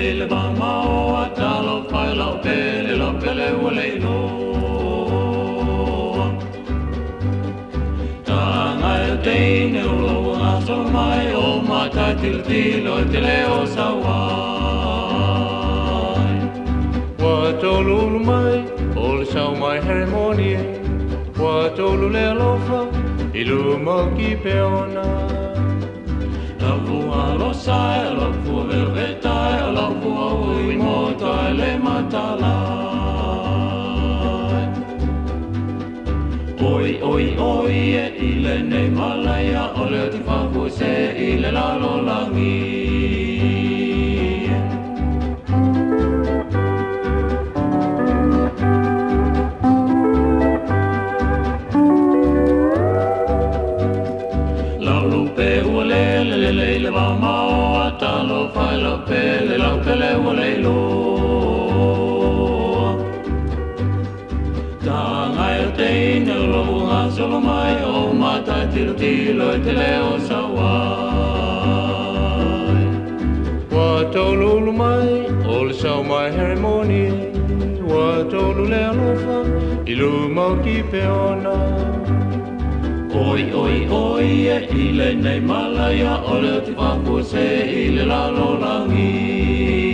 le ba mao atalo fai la pele ule no tanga e teine ulo aso mai o mata tilo te leo sawai Watolulu mai ol sau mai harmonie Watolu le alofa ilu moki peona Lavu alosai, lavu velvetai, lavu aui motai le matalai. Oi, oi, oi, e ile nei malaya, ole ti fafu se ile lalo langi. Le ba mao atalo fai la pele ule lo tanga e teine lo solo mai o mata tilo te leo sawai Watolulu mai ol sau mai harmonie Watolu le alofa ilu moki peona Oi, oi, oi, e ile nei malaya, ole ti fafu se ile lalo langi.